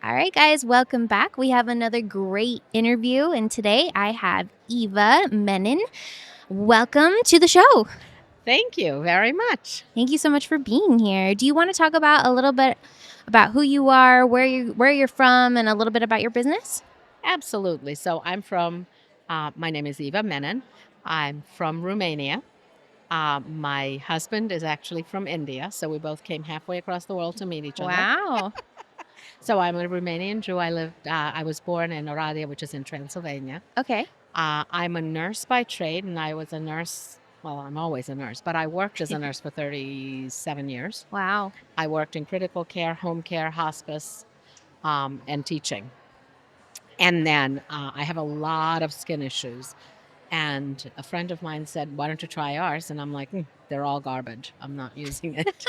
All right, guys, welcome back. We have another great interview, and today I have Eva Menon. Welcome to the show. Thank you very much. Thank you so much for being here. Do you want to talk about a little bit about who you are, where you're from, and a little bit about your business? Absolutely. So my name is Eva Menon. I'm from Romania. My husband is actually from India, so we both came halfway across the world to meet each other. Wow. So I'm a Romanian Jew. I was born in Oradea, which is in Transylvania. Okay. I'm a nurse by trade, and I was a nurse. Well, I'm always a nurse, but I worked as a nurse for 37 years. Wow. I worked in critical care, home care, hospice, and teaching. And then I have a lot of skin issues. And a friend of mine said, "Why don't you try ours?" And I'm like, "They're all garbage. I'm not using it."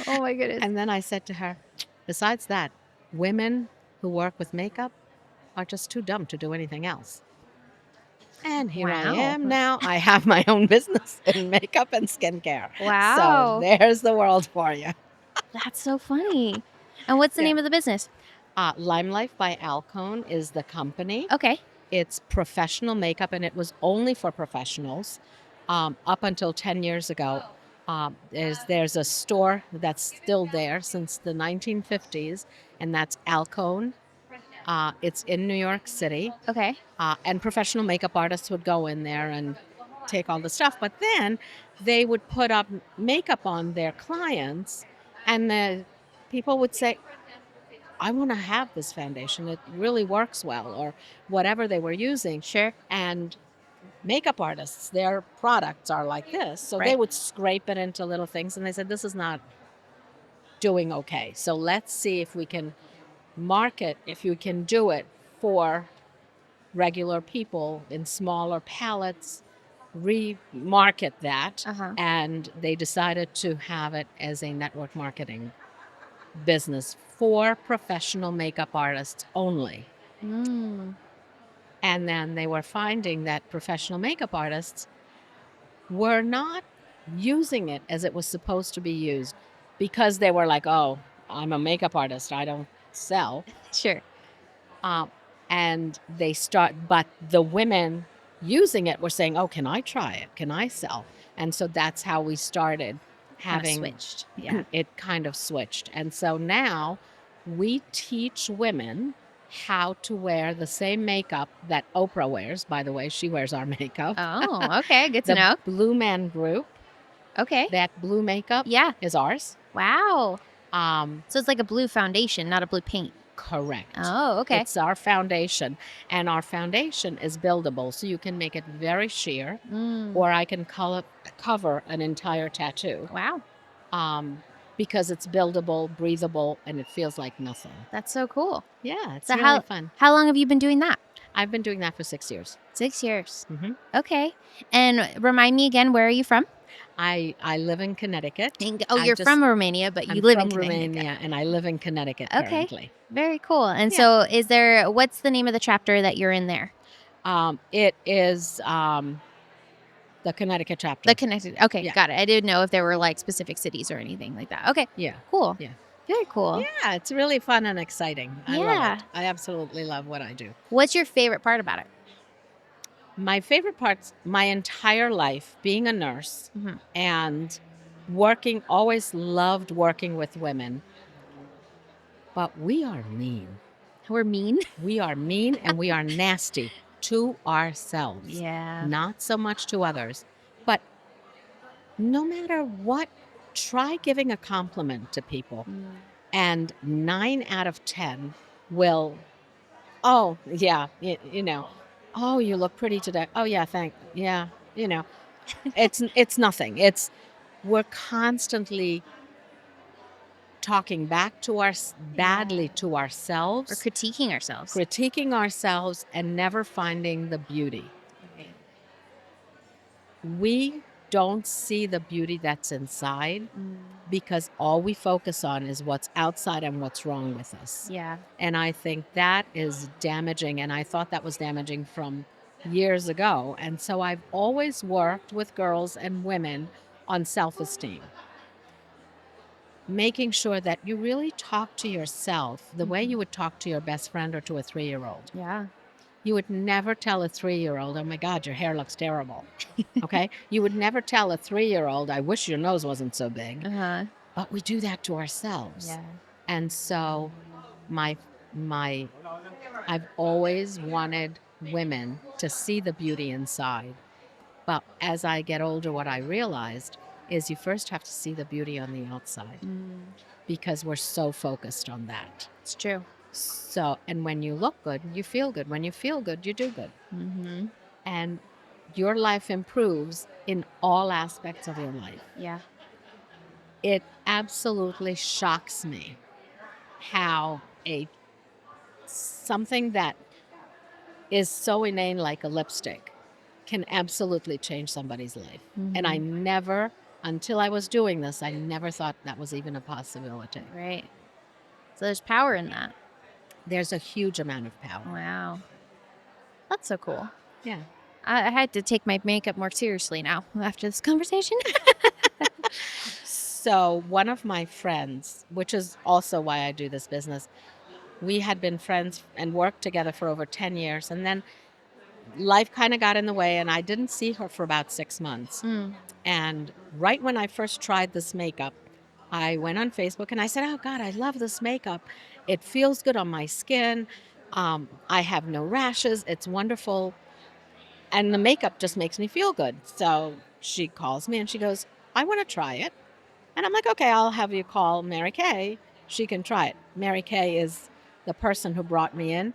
Oh my goodness. And then I said to her, "Besides that, women who work with makeup are just too dumb to do anything else." And here I Wow. am now. I have my own business in makeup and skincare. So Wow. there's the world for you. That's so funny. And what's the Yeah. name of the business? Lime Life by Alcone is the company. Okay. It's professional makeup, and it was only for professionals up until 10 years ago. There's a store that's still there since the 1950s, and that's Alcone. It's in New York City, Okay. and professional makeup artists would go in there and take all the stuff. But then they would put up makeup on their clients, and the people would say, "I want to have this foundation. It really works well," or whatever they were using. Sure. And makeup artists, their products are like this. So they Right. would scrape it into little things, and they said, "This is not doing okay. So let's see if we can market, if you can do it for regular people in smaller palettes, remarket that." Uh-huh. And they decided to have it as a network marketing business for professional makeup artists only. Mm. And then they were finding that professional makeup artists were not using it as it was supposed to be used, because they were like, "Oh, I'm a makeup artist. I don't sell." Sure. Um, and but the women using it were saying, "Oh, can I try it? Can I sell?" And so that's how we started Kind of having switched. Yeah. it kind of switched. And so now we teach women how to wear the same makeup that Oprah wears. By the way, she wears our makeup. Oh, okay. Good to The know. Blue Man Group, Okay. that blue makeup Yeah. is ours. Wow. Um, So it's like a blue foundation, not a blue paint. correct. Oh, okay. It's our foundation, and our foundation is buildable, so you can make it very sheer, or I can cover an entire tattoo, Wow. because it's buildable, breathable, and it feels like nothing. That's so cool. Yeah, it's So really fun. how long have you been doing that? I've been doing that for 6 years. 6 years. hmm Okay. And remind me again, where are you from? I live in Connecticut. You're from Romania, but you I'm live from in Connecticut. Romania, and I live in Connecticut Okay. currently. Very cool. And Yeah. so what's the name of the chapter that you're in there? It is the Connecticut chapter. The Connecticut. Okay, Yeah. got it. I didn't know if there were like specific cities or anything like that. Okay. Yeah. Cool. Yeah. Very cool. Yeah, it's really fun and exciting. I love Yeah. it. I absolutely love what I do. What's your favorite part about it? My favorite parts, my entire life, being a nurse Mhm. and always loved working with women. But we are mean. We're mean. We are mean and we are nasty to ourselves. Yeah. Not so much to others. But no matter what, try giving a compliment to people. And 9 out of 10 will, "Oh, yeah, oh, you look pretty today. Oh, yeah, yeah, it's nothing. We're constantly talking back to badly to We're ourselves, critiquing ourselves. critiquing ourselves, and never finding the beauty. Okay. We don't see the beauty that's inside, because all we focus on is what's outside and what's wrong with us. Yeah. And I think that is damaging, and I thought that was damaging from years ago. And so I've always worked with girls and women on self-esteem. making sure that you really talk to yourself the way you would talk to your best friend or to a 3-year-old. Yeah. You would never tell a 3-year-old, oh my God, your hair looks terrible. Okay? You would never tell a 3-year-old, I wish your nose wasn't so big. Uh-huh. But we do that to ourselves. Yeah. And so my my I've always wanted women to see the beauty inside. But as I get older, what I realized is you first have to see the beauty on the outside because we're so focused on that. It's true. So, and when you look good, you feel good. When you feel good, you do good. Mm-hmm. And your life improves in all aspects of your life. Yeah. It absolutely shocks me how something that is so inane like a lipstick can absolutely change somebody's life. And I never, until I was doing this, I never thought that was even a possibility. Right. So there's power in that. There's a huge amount of power. Wow. That's so cool. Yeah. I had to take my makeup more seriously now after this conversation. So one of my friends, which is also why I do this business, we had been friends and worked together for over 10 years. And then life kind of got in the way, and I didn't see her for about 6 months. And right when I first tried this makeup, I went on Facebook and I said, oh God, I love this makeup. It feels good on my skin. I have no rashes. It's wonderful. And the makeup just makes me feel good. So she calls me and she goes, I want to try it. And I'm like, okay, I'll have you call Mary Kay. She can try it. Mary Kay is the person who brought me in.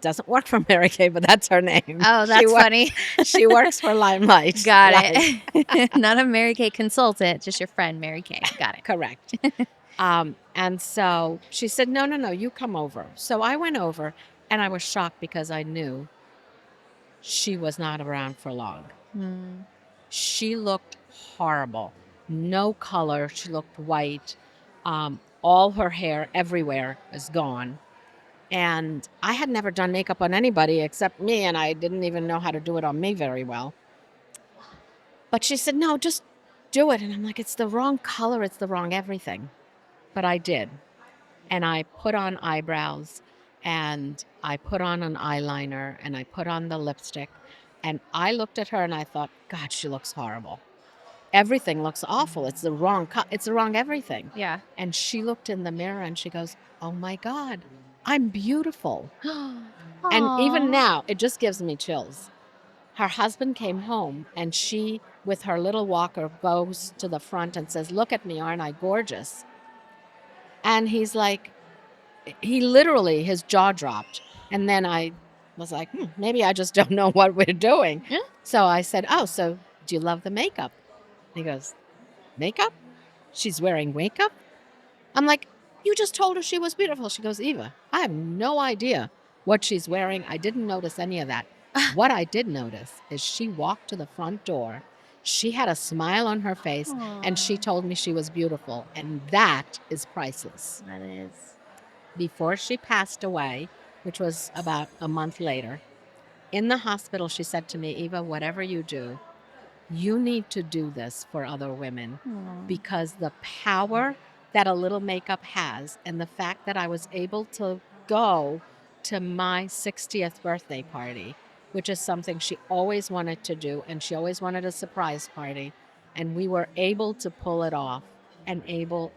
Doesn't work for Mary Kay, but that's her name. Oh, that's funny. She works for Limelight. Got it. Not a Mary Kay consultant, just your friend, Mary Kay. Got it. Correct. And so she said, no, you come over. So I went over and I was shocked because I knew she was not around for long. She looked horrible. No color. She looked white. All her hair everywhere is gone. And I had never done makeup on anybody except me, and I didn't even know how to do it on me very well. But she said, no, just do it. And I'm like, it's the wrong color. It's the wrong everything. But I did. And I put on eyebrows, and I put on an eyeliner, and I put on the lipstick. And I looked at her and I thought, God, she looks horrible. Everything looks awful. It's the wrong it's the wrong everything. Yeah. And she looked in the mirror and she goes, oh my God, I'm beautiful. And even now, it just gives me chills. Her husband came home and she, with her little walker, goes to the front and says, look at me, aren't I gorgeous? And he's like, he literally, his jaw dropped. And then I was like, maybe I just don't know what we're doing. Yeah. So I said, oh, so do you love the makeup? He goes, makeup? She's wearing makeup? I'm like, you just told her she was beautiful. She goes, Eva, I have no idea what she's wearing. I didn't notice any of that. What I did notice is she walked to the front door. She had a smile on her face, and she told me she was beautiful. And that is priceless. That is. Before she passed away, which was about a month later, in the hospital, she said to me, Eva, whatever you do, you need to do this for other women because the power that a little makeup has, and the fact that I was able to go to my 60th birthday party, which is something she always wanted to do, and she always wanted a surprise party, and we were able to pull it off, and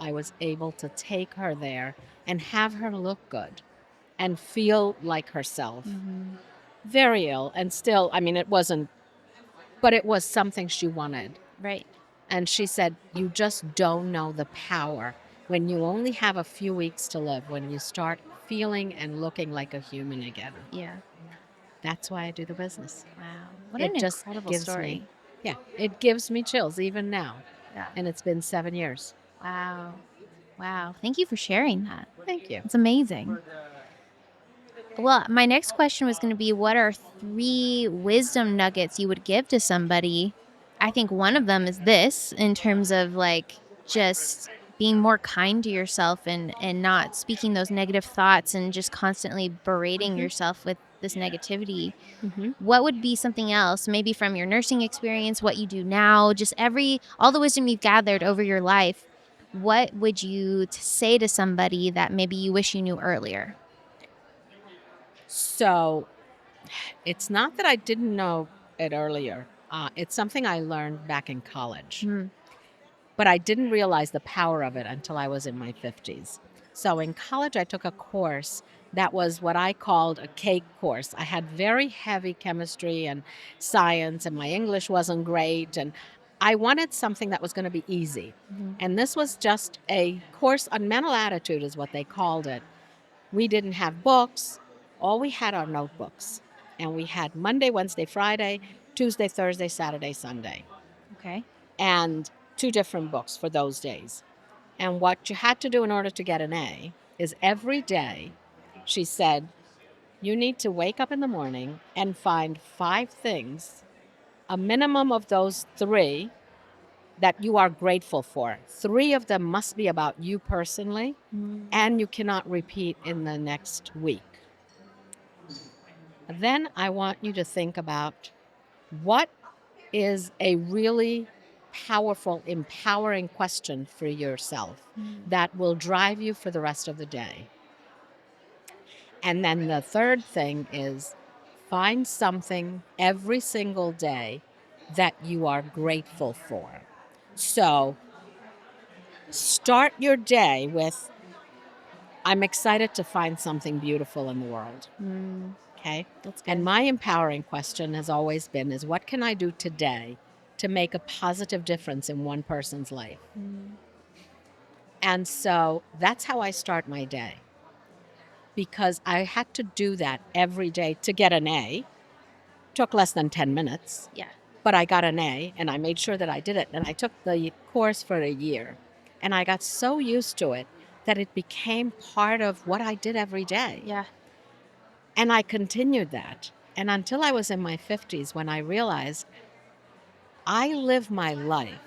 I was able to take her there and have her look good and feel like herself. Very ill, and still, I mean, it wasn't, but it was something she wanted. Right. And she said, you just don't know the power when you only have a few weeks to live, when you start feeling and looking like a human again. Yeah. That's why I do the business. Wow. What an just incredible gives story. It gives me chills even now. Yeah. And it's been 7 years. Wow. Wow. Thank you for sharing that. Thank you. It's amazing. Well, my next question was going to be, what are 3 wisdom nuggets you would give to somebody? I think one of them is this, in terms of like just being more kind to yourself and not speaking those negative thoughts and just constantly berating yourself with this negativity. What would be something else, maybe from your nursing experience, what you do now, just all the wisdom you've gathered over your life? what would you say to somebody that maybe you wish you knew earlier? So it's not that I didn't know it earlier. It's something I learned back in college, Mm. but I didn't realize the power of it until I was in my 50s. So in college, I took a course that was what I called a cake course. I had very heavy chemistry and science, and my English wasn't great. And I wanted something that was going to be easy. Mm-hmm. And this was just a course on mental attitude, is what they called it. We didn't have books, all we had are notebooks. And we had Monday, Wednesday, Friday, Tuesday, Thursday, Saturday, Sunday, Okay. and two different books for those days. And what you had to do in order to get an A is every day, she said, you need to wake up in the morning and find 5 things, a minimum of those 3 that you are grateful for. 3 of them must be about you personally, Mm. and you cannot repeat in the next week. Then I want you to think about what is a really powerful, empowering question for yourself Mm. that will drive you for the rest of the day. And then the third thing is find something every single day that you are grateful for. So start your day with, I'm excited to find something beautiful in the world. Mm. Okay. That's good. And my empowering question has always been is what can I do today to make a positive difference in one person's life? Mm. And so that's how I start my day, because I had to do that every day to get an A. Took less than 10 minutes, Yeah. but I got an A and I made sure that I did it. And I took the course for a year and I got so used to it that it became part of what I did every day. Yeah. And I continued that. And until I was in my 50s, when I realized I live my life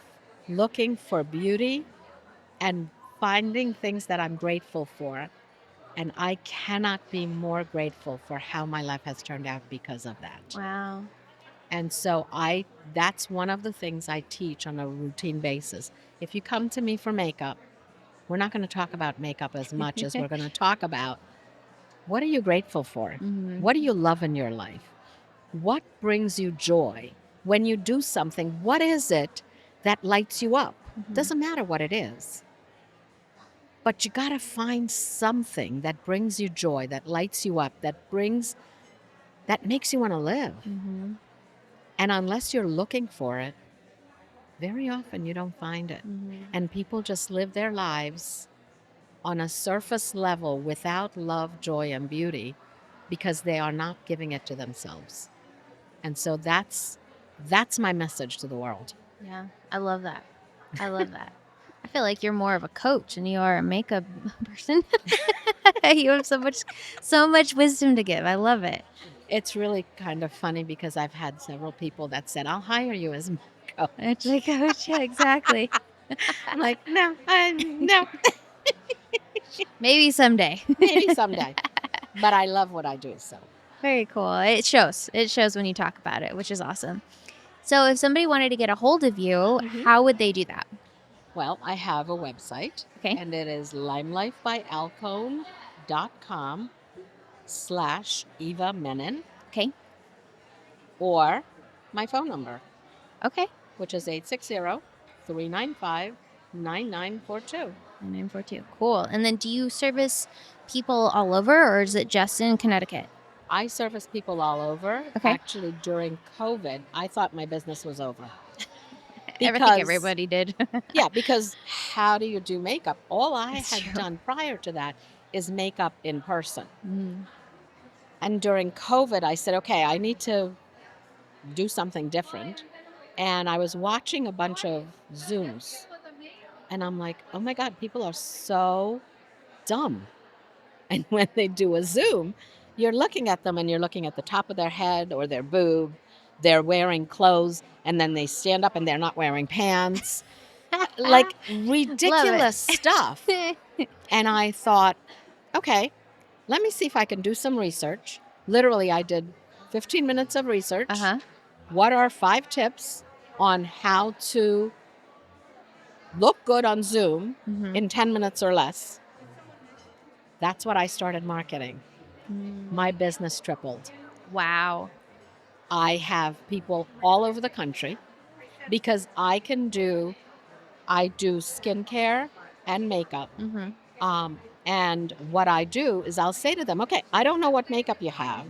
looking for beauty and finding things that I'm grateful for. And I cannot be more grateful for how my life has turned out because of that. Wow. And so that's one of the things I teach on a routine basis. If you come to me for makeup, we're not going to talk about makeup as much as we're going to talk about what are you grateful for? Mm-hmm. What do you love in your life? What brings you joy? When you do something, what is it that lights you up? Mm-hmm. Doesn't matter what it is. But you got to find something that brings you joy, that lights you up, that makes you want to live. Mm-hmm. And unless you're looking for it, very often you don't find it. Mm-hmm. And people just live their lives on a surface level without love, joy, and beauty because they are not giving it to themselves. And so that's my message to the world. Yeah. I love that. I love that. I feel like you're more of a coach and you are a makeup person. You have so much wisdom to give. I love it. It's really kind of funny because I've had several people that said, I'll hire you as my coach. It's like, coach, yeah, exactly. I'm like, no, Maybe someday. maybe someday. But I love what I do. So, Very cool. It shows. It shows when you talk about it, which is awesome. So, if somebody wanted to get a hold of you, how would they do that? well, I have a website, Okay. and it is limelifebyalcone.com/Eva Menon, Okay. or my phone number, Okay. which is 860-395-9942. 9942. Cool. And then do you service people all over or is it just in Connecticut? I service people all over. Okay. Actually, during COVID, I thought my business was over. I think Because, everybody did. yeah, because how do you do makeup? All I It's had true. done prior to that is makeup in person. Mm. And during COVID, I said, okay, I need to do something different. And I was watching a bunch of Zooms. And I'm like, oh my God, people are so dumb. And when they do a Zoom, you're looking at them and you're looking at the top of their head or their boob. They're wearing clothes and then they stand up and they're not wearing pants. Like Love ridiculous stuff. it. And I thought, okay, let me see if I can do some research. Literally, I did 15 minutes of research. Uh-huh. What are 5 tips on how to look good on Zoom Mhm. in 10 minutes or less. That's what I started marketing. My business tripled. Wow. I have people all over the country because I do skincare and makeup. Mhm. And what I do is I'll say to them, okay, I don't know what makeup you have.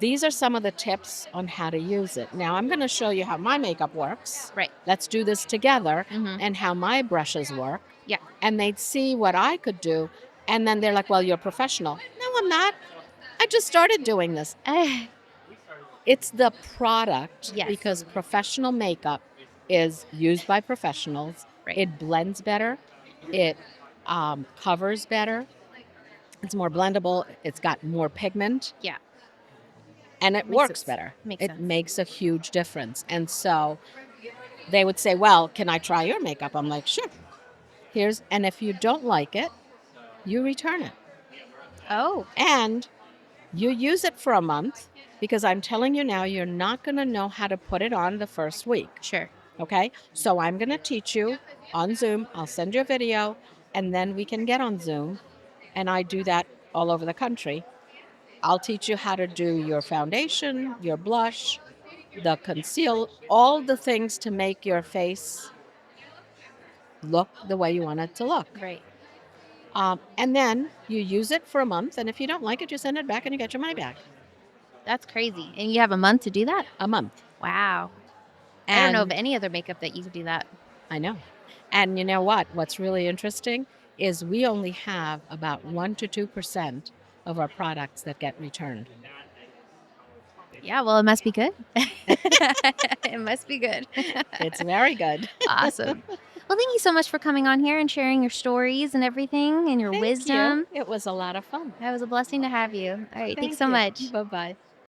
These are some of the tips on how to use it. Now I'm going to show you how my makeup works. Right. Let's do this together Mhm. and how my brushes work. Yeah. And they'd see what I could do. And then they're like, well, you're a professional. No, I'm not. I just started doing this. It's the product Yes. because professional makeup is used by professionals. Right. It blends better. It covers better. It's more blendable. It's got more pigment. Yeah. And it Makes works sense. better. Makes It sense. makes a huge difference. And so they would say, well, can I try your makeup? I'm like, sure. And if you don't like it, you return it. Oh, And you use it for a month because I'm telling you now, you're not going to know how to put it on the first week. sure. Okay. So I'm going to teach you on Zoom. I'll send you a video and then we can get on Zoom. And I do that all over the country. I'll teach you how to do your foundation, your blush, the conceal, all the things to make your face look the way you want it to look. Right. And then you use it for a month. And if you don't like it, you send it back and you get your money back. That's crazy. And you have a month to do that? A month. Wow. I don't know of And any other makeup that you can do that. I know. And you know what? What's really interesting is we only have about 1 to 2% of our products that get returned. Yeah, well, it must be good. It must be good. It's very good. Awesome. Well, thank you so much for coming on here and sharing your stories and everything and your Thank you. wisdom. It was a lot of fun. It was a blessing to have you. All right, thanks Thank so you. much. Bye bye.